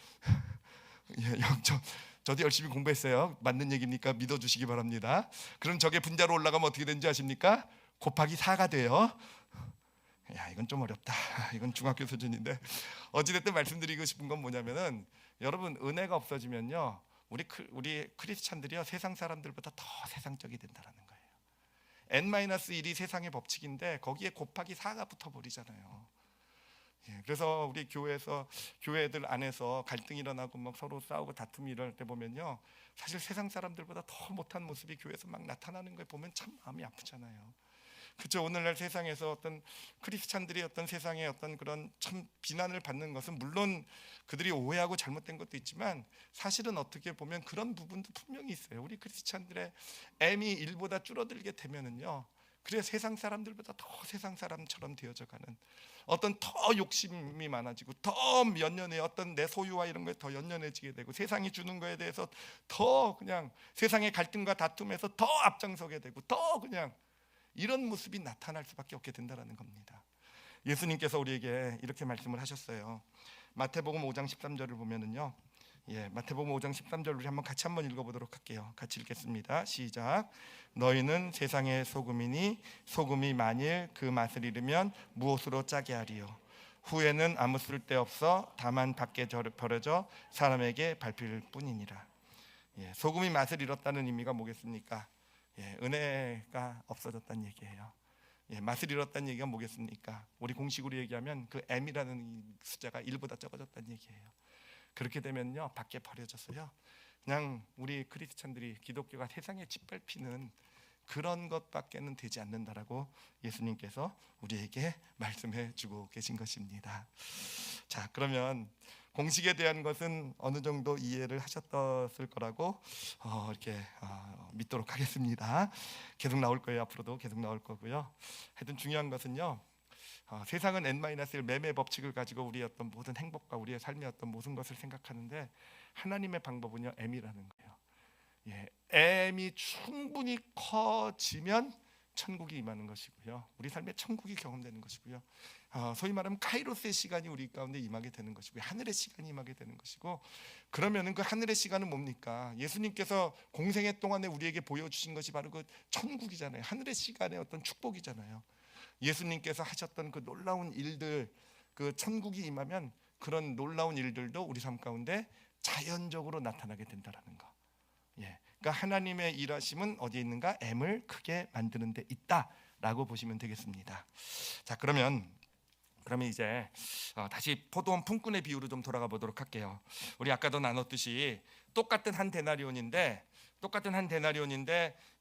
저도 열심히 공부했어요. 맞는 얘기니까 믿어주시기 바랍니다. 그럼 저게 분자로 올라가면 어떻게 되는지 아십니까? 곱하기 4가 돼요. 야, 이건 좀 어렵다. 이건 중학교 수준인데 어찌됐든 말씀드리고 싶은 건 뭐냐면은, 여러분, 은혜가 없어지면요 우리 크리스찬들이요 세상 사람들보다 더 세상적이 된다는 거예요. N-1이 세상의 법칙인데 거기에 곱하기 4가 붙어버리잖아요. 그래서 우리 교회들 안에서 갈등이 일어나고 막 서로 싸우고 다툼이 일어날 때 보면요, 사실 세상 사람들보다 더 못한 모습이 교회에서 막 나타나는 걸 보면 참 마음이 아프잖아요. 그렇죠. 오늘날 세상에서 어떤 크리스찬들이 어떤 세상의 어떤 그런 참 비난을 받는 것은 물론 그들이 오해하고 잘못된 것도 있지만, 사실은 어떻게 보면 그런 부분도 분명히 있어요. 우리 크리스찬들의 M이 1보다 줄어들게 되면은요, 그래서 세상 사람들보다 더 세상 사람처럼 되어져 가는, 어떤 더 욕심이 많아지고 더 연연해, 어떤 내 소유와 이런 거에 더 연연해지게 되고, 세상이 주는 거에 대해서 더 그냥 세상의 갈등과 다툼에서 더 앞장서게 되고, 더 그냥 이런 모습이 나타날 수밖에 없게 된다는 겁니다. 예수님께서 우리에게 이렇게 말씀을 하셨어요. 마태복음 5장 13절을 보면은요, 마태복음 5장 13절 우리 같이 한번 읽어보도록 할게요. 같이 읽겠습니다. 시작. 너희는 세상의 소금이니 소금이 만일 그 맛을 잃으면 무엇으로 짜게 하리요? 후에는 아무 쓸데없어 다만 밖에 버려져 사람에게 밟힐 뿐이니라. 소금이 맛을 잃었다는 의미가 뭐겠습니까? 은혜가 없어졌다는 얘기예요. 맛을 잃었다는 얘기가 뭐겠습니까? 우리 공식으로 얘기하면 그 M이라는 숫자가 1보다 적어졌다는 얘기예요. 그렇게 되면요 밖에 버려졌어요. 그냥 우리 크리스찬들이, 기독교가 세상에 짓밟히는 그런 것밖에는 되지 않는다라고 예수님께서 우리에게 말씀해 주고 계신 것입니다. 자, 그러면 공식에 대한 것은 어느 정도 이해를 하셨을 거라고 이렇게 믿도록 하겠습니다. 계속 나올 거예요. 앞으로도 계속 나올 거고요. 하여튼 중요한 것은요, 세상은 N-1 매매 법칙을 가지고 우리의 어떤 모든 행복과 우리의 삶의 어떤 모든 것을 생각하는데, 하나님의 방법은요 M이라는 거예요. M이 충분히 커지면 천국이 임하는 것이고요, 우리 삶에 천국이 경험되는 것이고요, 소위 말하면 카이로스의 시간이 우리 가운데 임하게 되는 것이고요, 하늘의 시간이 임하게 되는 것이고, 그러면은 그 하늘의 시간은 뭡니까? 예수님께서 공생애 동안에 우리에게 보여주신 것이 바로 그 천국이잖아요. 하늘의 시간의 어떤 축복이잖아요. 예수님께서 하셨던 그 놀라운 일들, 그 천국이 임하면 그런 놀라운 일들도 우리 삶 가운데 자연적으로 나타나게 된다라는 거. 그러니까 하나님의 일하심은 어디에 있는가? M을 크게 만드는 데 있다라고 보시면 되겠습니다. 자, 그러면 이제 다시 포도원 품꾼의 비유로 좀 돌아가 보도록 할게요. 우리 아까도 나눴듯이 똑같은 한 데나리온인데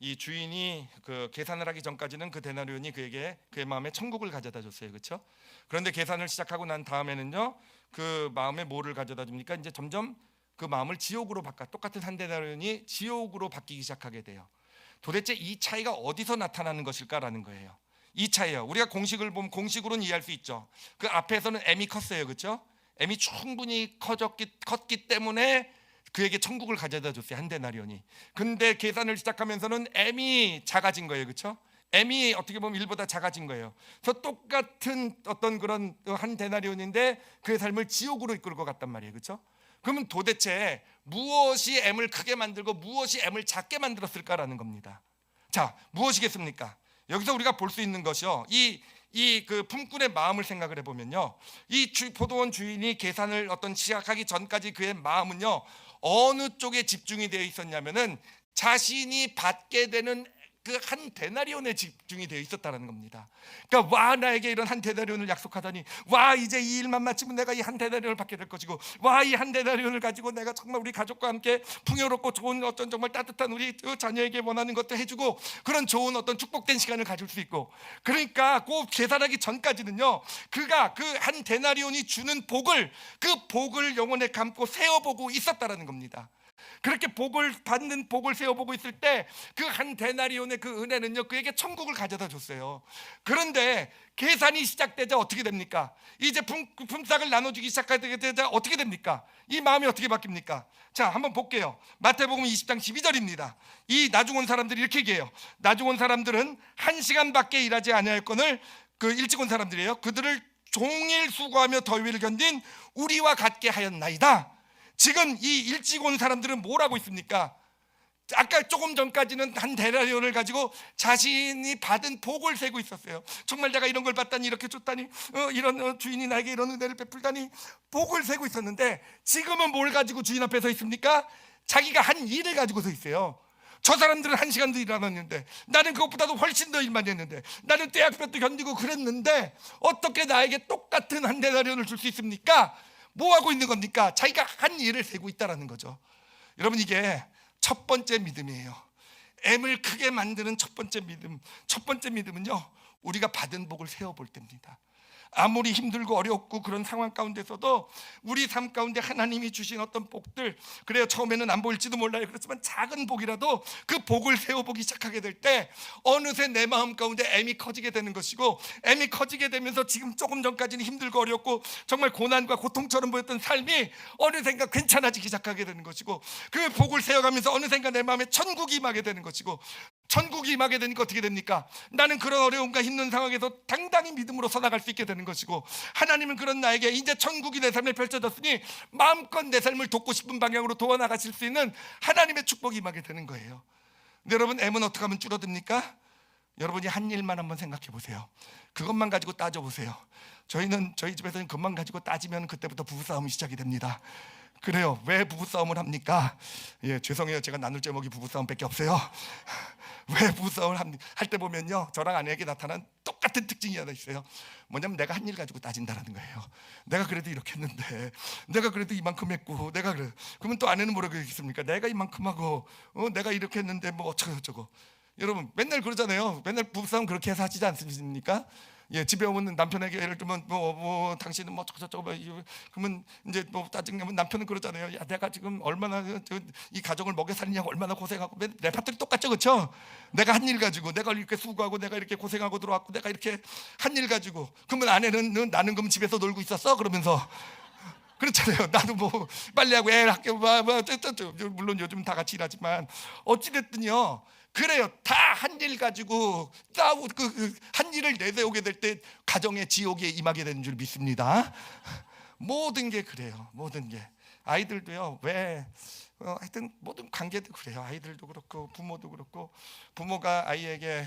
이 주인이 그 계산을 하기 전까지는 그 데나리온이 그에게 그의 마음에 천국을 가져다 줬어요. 그렇죠? 그런데 계산을 시작하고 난 다음에는요, 그 마음에 뭐를 가져다 줍니까? 이제 점점 그 마음을 지옥으로 똑같은 한 데나리온이 지옥으로 바뀌기 시작하게 돼요. 도대체 이 차이가 어디서 나타나는 것일까라는 거예요. 이 차이요, 우리가 공식을 보면 공식으로는 이해할 수 있죠. 그 앞에서는 M이 컸어요. 그렇죠? M이 충분히 컸기 때문에 그에게 천국을 가져다 줬어요, 한 데나리온이. 근데 계산을 시작하면서는 M이 작아진 거예요. 그렇죠? M이 어떻게 보면 1보다 작아진 거예요. 그래서 똑같은 어떤 그런 한 데나리온인데 그의 삶을 지옥으로 이끌고 갔단 말이에요. 그렇죠? 그러면 도대체 무엇이 M을 크게 만들고 무엇이 M을 작게 만들었을까라는 겁니다. 자, 무엇이겠습니까? 여기서 우리가 볼 수 있는 것이요, 그 품꾼의 마음을 생각을 해보면요, 이 포도원 주인이 계산을 시작하기 전까지 그의 마음은요 어느 쪽에 집중이 되어 있었냐면은 자신이 받게 되는 그 한 데나리온에 집중이 되어 있었다는 겁니다. 그러니까 와 나에게 이런 한 데나리온을 약속하다니, 와 이제 이 일만 마치면 내가 이 한 데나리온을 받게 될 것이고, 와 이 한 데나리온을 가지고 내가 정말 우리 가족과 함께 풍요롭고 좋은 어떤 정말 따뜻한 우리 자녀에게 원하는 것도 해주고 그런 좋은 어떤 축복된 시간을 가질 수 있고, 그러니까 꼭 계산하기 전까지는요 그가 그 한 데나리온이 주는 복을, 그 복을 영혼에 감고 세어보고 있었다라는 겁니다. 그렇게 복을 받는 복을 세어보고 있을 때 그 한 데나리온의 그 은혜는요 그에게 천국을 가져다 줬어요. 그런데 계산이 시작되자 어떻게 됩니까? 이제 품삯을 나눠주기 시작하자 어떻게 됩니까? 이 마음이 어떻게 바뀝니까? 자, 한번 볼게요. 마태복음 20장 12절입니다. 이 나중 온 사람들이 이렇게 얘기해요. 나중 온 사람들은 1시간밖에 일하지 아니하였거늘, 그 일찍 온 사람들이에요. 그들을 종일 수고하며 더위를 견딘 우리와 같게 하였나이다. 지금 이 일찍 온 사람들은 뭘 하고 있습니까? 아까 조금 전까지는 한 데나리온을 가지고 자신이 받은 복을 세고 있었어요. 정말 내가 이런 걸 받다니, 이렇게 줬다니, 이런 주인이 나에게 이런 은혜를 베풀다니 복을 세고 있었는데, 지금은 뭘 가지고 주인 앞에 서 있습니까? 자기가 한 일을 가지고 서 있어요. 저 사람들은 1시간도 일 안 했는데, 나는 그것보다도 훨씬 더 일 많이 했는데, 나는 떼약볕도 견디고 그랬는데 어떻게 나에게 똑같은 한 데나리온을 줄 수 있습니까? 뭐 하고 있는 겁니까? 자기가 한 일을 세고 있다라는 거죠. 여러분, 이게 첫 번째 믿음이에요. M을 크게 만드는 첫 번째 믿음. 첫 번째 믿음은요 우리가 받은 복을 세어볼 때입니다. 아무리 힘들고 어렵고 그런 상황 가운데서도 우리 삶 가운데 하나님이 주신 어떤 복들, 그래요, 처음에는 안 보일지도 몰라요. 그렇지만 작은 복이라도 그 복을 세워보기 시작하게 될 때 어느새 내 마음 가운데 M이 커지게 되는 것이고, M이 커지게 되면서 지금 조금 전까지는 힘들고 어렵고 정말 고난과 고통처럼 보였던 삶이 어느샌가 괜찮아지기 시작하게 되는 것이고, 그 복을 세워가면서 어느샌가 내 마음에 천국이 임하게 되는 것이고, 천국이 임하게 되니까 어떻게 됩니까? 나는 그런 어려움과 힘든 상황에서 당당히 믿음으로 서나갈 수 있게 되는 것이고, 하나님은 그런 나에게 이제 천국이 내 삶에 펼쳐졌으니 마음껏 내 삶을 돕고 싶은 방향으로 도와나가실 수 있는 하나님의 축복이 임하게 되는 거예요. 근데 여러분, M은 어떻게 하면 줄어듭니까? 여러분이 한 일만 한번 생각해 보세요. 그것만 가지고 따져보세요. 저희 집에서는 그것만 가지고 따지면 그때부터 부부싸움이 시작이 됩니다. 그래요. 왜 부부싸움을 합니까? 죄송해요. 제가 나눌 제목이 부부싸움밖에 없어요. 왜 부부싸움을 할 때 보면요 저랑 아내에게 나타난 똑같은 특징이 하나 있어요. 뭐냐면 내가 한 일 가지고 따진다라는 거예요. 내가 그래도 이렇게 했는데, 내가 그래도 이만큼 했고, 내가 그래. 그러면 또 아내는 뭐라고 했겠습니까? 내가 이만큼 하고 내가 이렇게 했는데 뭐 어쩌고. 여러분 맨날 그러잖아요. 맨날 부부싸움 그렇게 해서 하시지 않습니까? 집에 오면 남편에게 예를 들면 당신은 뭐 저쩌고 그러면 이제 뭐 짜증내면 남편은 그러잖아요. 야, 내가 지금 얼마나 이 가정을 먹여 살리냐고 얼마나 고생하고. 레파토리 똑같죠, 그렇죠? 내가 한 일 가지고, 내가 이렇게 수고하고, 내가 이렇게 고생하고 들어왔고, 내가 이렇게 한 일 가지고. 그러면 아내는 나는 그럼 집에서 놀고 있었어? 그러면서 그렇잖아요. 나도 뭐 빨리하고 애 학교 물론 요즘 다 같이 일하지만 어찌됐든요. 그래요. 다 한 일 가지고 싸우고 한 일을 내세우게 될 때 가정의 지옥에 임하게 되는 줄 믿습니다. 모든 게 그래요. 모든 게. 아이들도요. 왜 하여튼 모든 관계도 그래요. 아이들도 그렇고 부모도 그렇고, 부모가 아이에게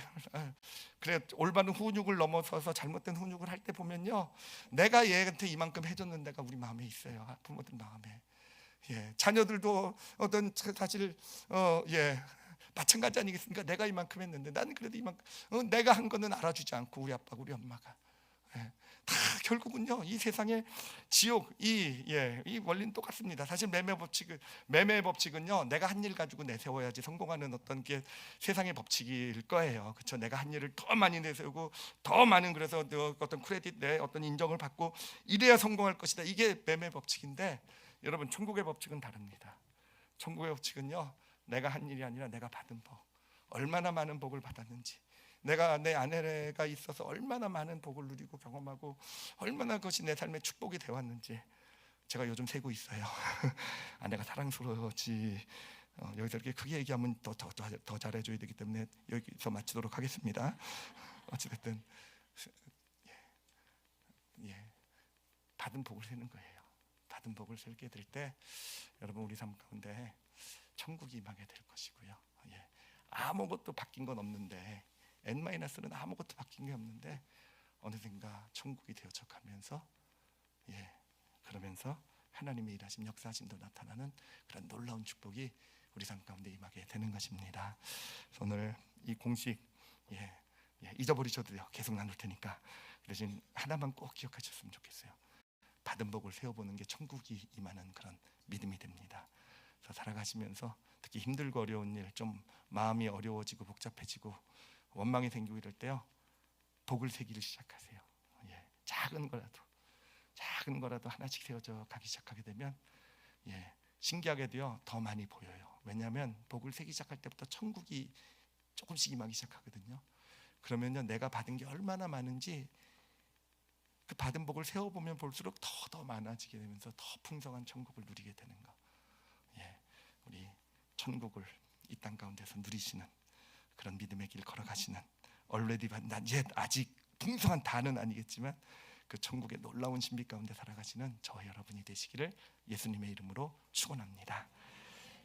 그래 올바른 훈육을 넘어서서 잘못된 훈육을 할 때 보면요, 내가 얘한테 이만큼 해줬는 데가 우리 마음에 있어요. 부모들 마음에. 자녀들도 어떤 사실 마찬가지 아니겠습니까? 내가 이만큼 했는데 나는 그래도 이만큼 내가 한 거는 알아주지 않고 우리 아빠 우리 엄마가 다 결국은요 이 세상의 지옥, 이 원리는 똑같습니다. 사실 매매 법칙은요 내가 한 일 가지고 내세워야지 성공하는 어떤 게 세상의 법칙일 거예요. 그렇죠? 내가 한 일을 더 많이 내세우고 더 많은, 그래서 어떤 크레딧, 내 어떤 인정을 받고 이래야 성공할 것이다. 이게 매매 법칙인데, 여러분 천국의 법칙은 다릅니다. 천국의 법칙은요 내가 한 일이 아니라 내가 받은 복, 얼마나 많은 복을 받았는지, 내가 내 아내가 있어서 얼마나 많은 복을 누리고 경험하고 얼마나 그것이 내 삶의 축복이 되었는지 제가 요즘 세고 있어요. 아내가 사랑스러워지. 여기서 이렇게 크게 얘기하면 더 잘해줘야 되기 때문에 여기서 마치도록 하겠습니다. 어찌됐든 받은 복을 세는 거예요. 받은 복을 세게 될 때 여러분 우리 삶 가운데 천국이 임하게 될 것이고요. 아무것도 바뀐 건 없는데, N-는 아무것도 바뀐 게 없는데 어느샌가 천국이 되어져 가면서 그러면서 하나님의 일하심, 역사하심도 나타나는 그런 놀라운 축복이 우리 삶 가운데 임하게 되는 것입니다. 오늘 이 공식 잊어버리셔도 돼요. 계속 나눌 테니까. 그 대신 하나만 꼭 기억하셨으면 좋겠어요. 받은 복을 세워보는 게 천국이 임하는 그런 믿음이 됩니다. 그래서 살아가시면서 특히 힘들고 어려운 일, 좀 마음이 어려워지고 복잡해지고 원망이 생기고 이럴 때요, 복을 세기를 시작하세요. 작은 거라도 하나씩 세워져 가기 시작하게 되면 신기하게도요 더 많이 보여요. 왜냐하면 복을 세기 시작할 때부터 천국이 조금씩 임하기 시작하거든요. 그러면요, 내가 받은 게 얼마나 많은지 그 받은 복을 세워보면 볼수록 더 많아지게 되면서 더 풍성한 천국을 누리게 되는 거. 우리 천국을 이 땅 가운데서 누리시는 그런 믿음의 길 걸어가시는, already 난 아직 풍성한 다는 아니겠지만 그 천국의 놀라운 신비 가운데 살아가시는 저와 여러분이 되시기를 예수님의 이름으로 축원합니다.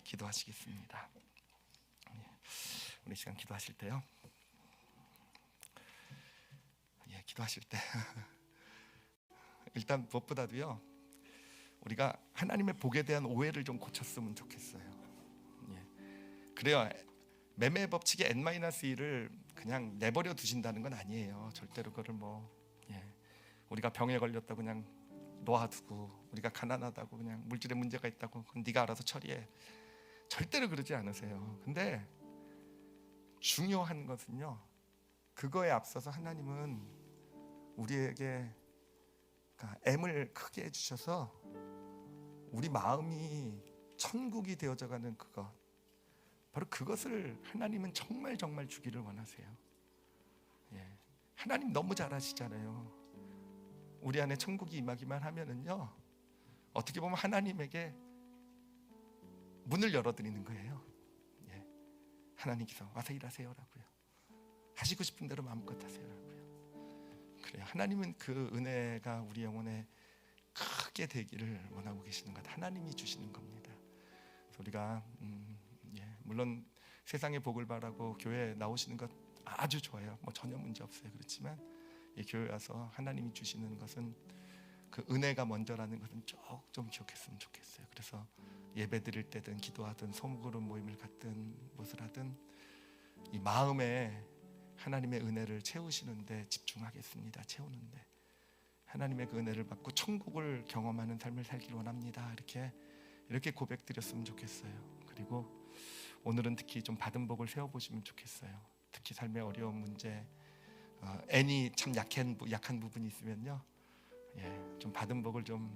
기도하시겠습니다. 우리 시간 기도하실 때요, 기도하실 때 일단 무엇보다도요, 우리가 하나님의 복에 대한 오해를 좀 고쳤으면 좋겠어요. 그래요. 매매 법칙의 n-1을 그냥 내버려 두신다는 건 아니에요. 절대로 그거를 우리가 병에 걸렸다고 그냥 놓아두고, 우리가 가난하다고 그냥 물질에 문제가 있다고 그건 네가 알아서 처리해, 절대로 그러지 않으세요. 근데 중요한 것은요, 그거에 앞서서 하나님은 우리에게 M을 크게 해주셔서 우리 마음이 천국이 되어져가는 그것, 바로 그것을 하나님은 정말 주기를 원하세요. 하나님 너무 잘하시잖아요. 우리 안에 천국이 임하기만 하면은요, 어떻게 보면 하나님에게 문을 열어드리는 거예요. 하나님께서 와서 일하세요라고요. 하시고 싶은 대로 마음껏 하세요라고요. 그래요. 하나님은 그 은혜가 우리 영혼에 크게 되기를 원하고 계시는 것, 하나님이 주시는 겁니다. 그래서 우리가 물론 세상의 복을 바라고 교회에 나오시는 것 아주 좋아요. 전혀 문제 없어요. 그렇지만 이 교회 와서 하나님이 주시는 것은 그 은혜가 먼저라는 것은 좀 기억했으면 좋겠어요. 그래서 예배 드릴 때든 기도하든 소그룹 모임을 갖든 무엇을 하든 이 마음에 하나님의 은혜를 채우시는데 집중하겠습니다. 채우는데 하나님의 그 은혜를 받고 천국을 경험하는 삶을 살기를 원합니다. 이렇게 고백드렸으면 좋겠어요. 그리고 오늘은 특히 좀 받은 복을 세워보시면 좋겠어요. 특히 삶의 어려운 문제, N이 참 약한 부분이 있으면요, 좀 받은 복을 좀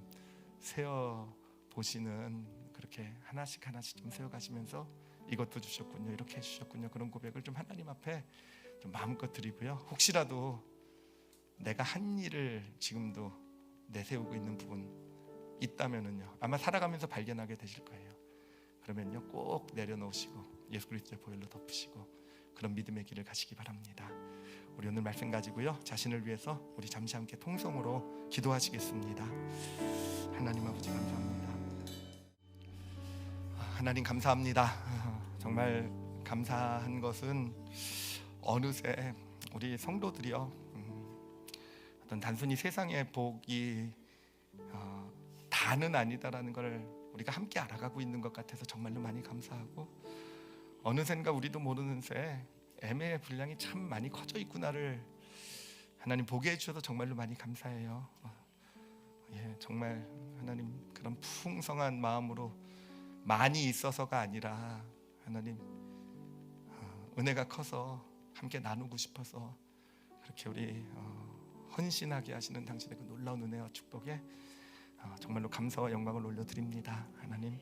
세워보시는, 그렇게 하나씩 좀 세워가시면서 이것도 주셨군요, 이렇게 해주셨군요, 그런 고백을 좀 하나님 앞에 좀 마음껏 드리고요. 혹시라도 내가 한 일을 지금도 내세우고 있는 부분 있다면은요, 아마 살아가면서 발견하게 되실 거예요. 그러면요, 꼭 내려놓으시고 예수 그리스도의 보혈로 덮으시고 그런 믿음의 길을 가시기 바랍니다. 우리 오늘 말씀 가지고요, 자신을 위해서 우리 잠시 함께 통성으로 기도하시겠습니다. 하나님 아버지 감사합니다. 하나님 감사합니다. 정말 감사한 것은 어느새 우리 성도들이요, 어떤 단순히 세상의 복이 다는 아니다라는 걸 우리가 함께 알아가고 있는 것 같아서 정말로 많이 감사하고, 어느샌가 우리도 모르는 새 애매의 분량이 참 많이 커져 있구나를 하나님 보게 해주셔서 정말로 많이 감사해요. 정말 하나님 그런 풍성한 마음으로 많이 있어서가 아니라 하나님 은혜가 커서 함께 나누고 싶어서 그렇게 우리 헌신하게 하시는 당신의 그 놀라운 은혜와 축복에 정말로 감사와 영광을 올려드립니다. 하나님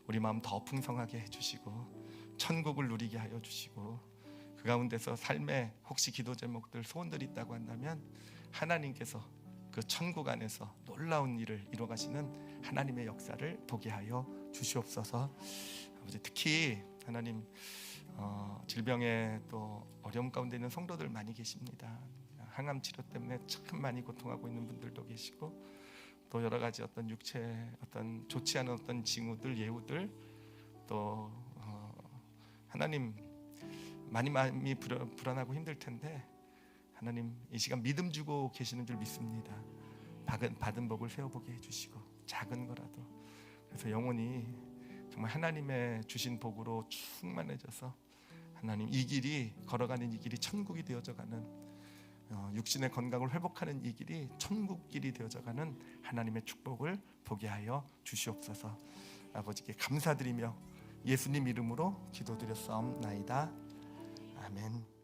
우리 마음 더 풍성하게 해주시고 천국을 누리게 하여 주시고, 그 가운데서 삶에 혹시 기도 제목들, 소원들이 있다고 한다면 하나님께서 그 천국 안에서 놀라운 일을 이루어가시는 하나님의 역사를 보게 하여 주시옵소서. 아버지, 특히 하나님 질병에 또 어려움 가운데 있는 성도들 많이 계십니다. 항암 치료 때문에 참 많이 고통하고 있는 분들도 계시고, 또 여러 가지 어떤 육체 어떤 좋지 않은 어떤 징후들, 예후들, 또 하나님 많이 마음이 불안하고 힘들 텐데 하나님 이 시간 믿음 주고 계시는 줄 믿습니다. 받은 복을 세워보게 해주시고, 작은 거라도, 그래서 영혼이 정말 하나님의 주신 복으로 충만해져서 하나님, 이 길이, 걸어가는 이 길이 천국이 되어져가는, 육신의 건강을 회복하는 이 길이 천국 길이 되어져가는 하나님의 축복을 보게 하여 주시옵소서. 아버지께 감사드리며 예수님 이름으로 기도드렸사옵나이다. 아멘.